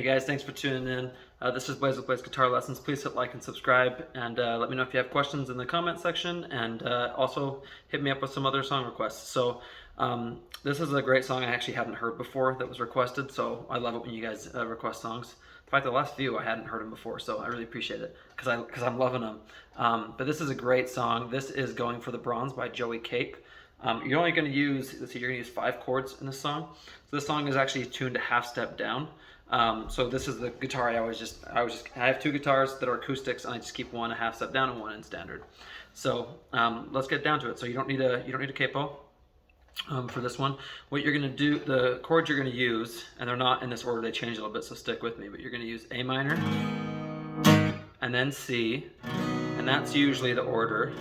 guys, thanks for tuning in. This is Blaze with Blaze Guitar Lessons. Please hit like and subscribe, and let me know if you have questions in the comment section, and also hit me up with some other song requests. So this is a great song I actually hadn't heard before that was requested, so I love it when you guys request songs. In fact, the last few I hadn't heard them before, so I really appreciate it because I'm loving them. But this is a great song. This is Going for the Bronze by Joey Cape. You're only going to use, let's see, you're going to use 5 chords in this song. So this song is actually tuned a half step down. So this is the guitar I have 2 guitars that are acoustics, and I just keep one a half step down and one in standard. So let's get down to it. So you don't need a capo for this one. What you're going to do, the chords you're going to use, and they're not in this order, they change a little bit, so stick with me, but you're going to use A minor, and then C, and that's usually the order,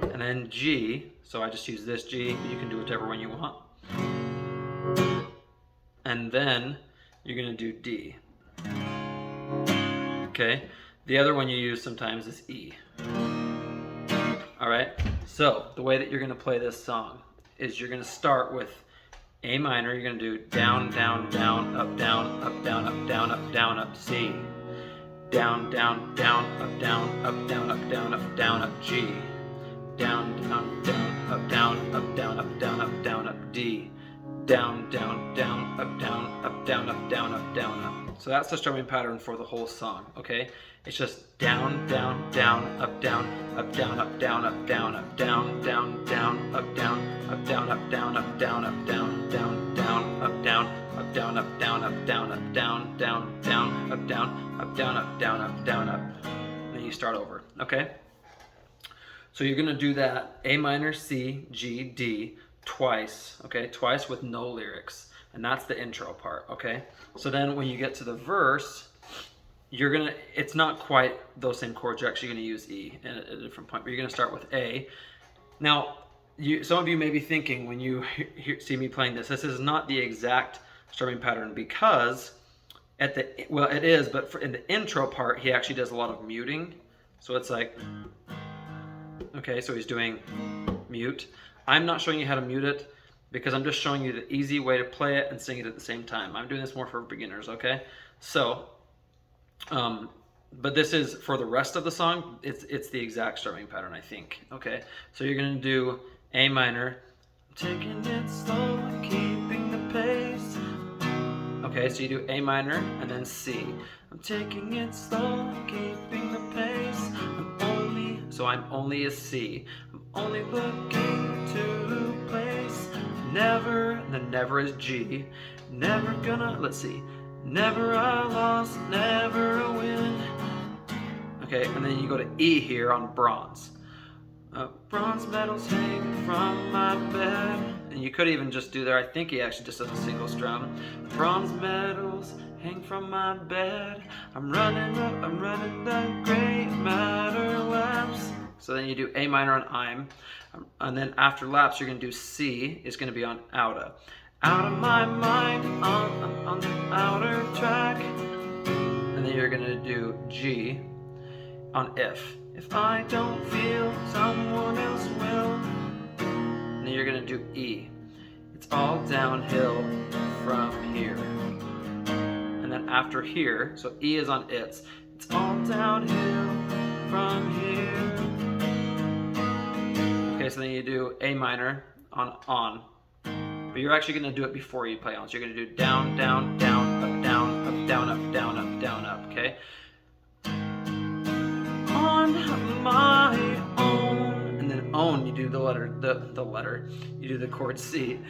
and then G, so I just use this G, you can do whichever one you want, and then you're going to do D. Okay, the other one you use sometimes is E. Alright, so the way that you're going to play this song is you're going to start with A minor, you're going to do down, down, down, up, down, up, down, up, down, up, down, up, C. Down, down, down, up, down, up, down, up, down, up, down, up, G. Down, down, down, up, down, up, down, up, down, up, down, up, D. Down, down, down, up, down, up, down, up, down, up, down, up. So that's the strumming pattern for the whole song, okay? It's just down, down, down, up, down, up, down, up, down, up, down, up, down, down, down, up, down, up, down, up, down, up, down, up, down, down, down, up, down, up, down, up, down, up, down, up, down, down, down, up, down, up, down, up, down, up, down, up. And then you start over, okay? So you're gonna do that A minor, C, G, D twice, okay? Twice with no lyrics. And that's the intro part, okay? So then when you get to the verse, it's not quite those same chords, you're actually gonna use E at a different point, but you're gonna start with A. Now, some of you may be thinking when you see me playing this is not the exact strumming pattern because it is, but in the intro part, he actually does a lot of muting. So it's like, okay, so he's doing mute. I'm not showing you how to mute it because I'm just showing you the easy way to play it and sing it at the same time. I'm doing this more for beginners, okay? So, but this is for the rest of the song, it's the exact strumming pattern, I think, okay? So you're gonna do A minor, taking it slow and keeping the pace. Okay, so you do A minor and then C. I'm taking it slow and keeping the pace. I'm only a C. I'm only looking to place. Never, and then never is G. Never gonna, let's see. Never a loss, never a win. Okay, and then you go to E here on bronze. Bronze medals hang from my bed. And you could even just do there, I think he actually just does a single strum. Bronze medals hang from my bed. I'm running the great matter laps. So then you do A minor on I'm. And then after laps, you're gonna do C, is gonna be on outa. Out of my mind, on the outer track. And then you're gonna do G on if. If I don't feel, someone else will. And then you're gonna do E. It's all downhill from here. And then after here, so E is on it's all downhill from here. Okay, so then you do A minor on. But you're actually gonna do it before you play on. So you're gonna do down, down, down, up, down, up, down, up, down, up, down, up, okay? On my own, and then own, you do the letter, you do the chord C.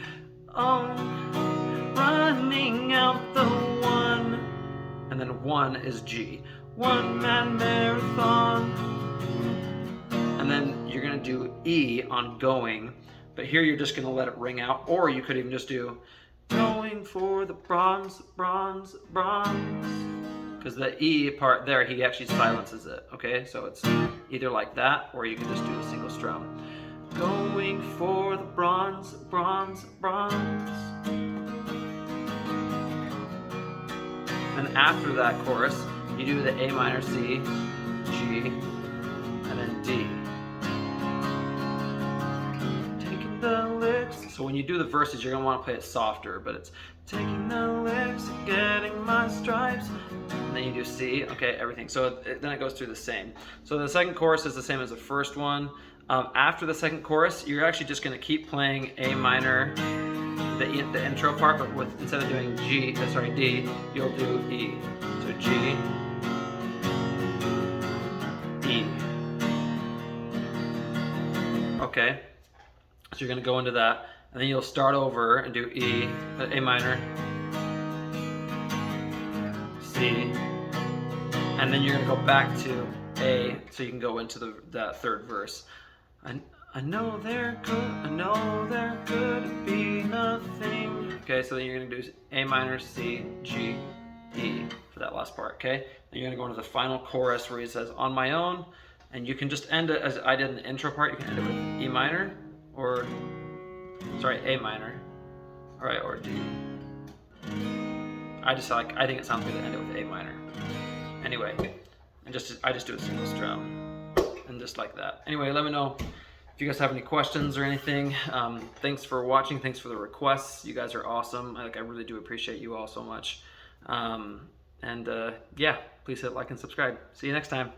Running out the one, and then 1 is G. One man marathon, and then you're gonna do E on going, but here you're just gonna let it ring out, or you could even just do going for the bronze, bronze, bronze. Because the E part there, he actually silences it, okay? So it's either like that, or you can just do a single strum. Going for the bronze, bronze, bronze. And after that chorus, you do the A minor, C, G, and then D. Taking the licks So when you do the verses, you're gonna want to play it softer, but it's taking the licks, getting my stripes, and then you do C, okay, everything. So then it goes through the same. So the second chorus is the same as the first one. After the second chorus, you're actually just gonna keep playing A minor, the intro part, but instead of doing D, you'll do E. So G, E. Okay, so you're gonna go into that, and then you'll start over and do E, A minor, C, and then you're gonna go back to A, so you can go into that third verse. I know there could be nothing. Okay, so then you're gonna do A minor, C, G, E for that last part, okay? Then you're gonna go into the final chorus where he says, on my own, and you can just end it as I did in the intro part. You can end it with E minor, or, sorry, A minor, all right, or D. I think it sounds good to end it with A minor. Anyway, and I just do a single strum, and just like that. Anyway, let me know if you guys have any questions or anything. Thanks for watching. Thanks for the requests. You guys are awesome. I really do appreciate you all so much. Yeah, please hit like and subscribe. See you next time.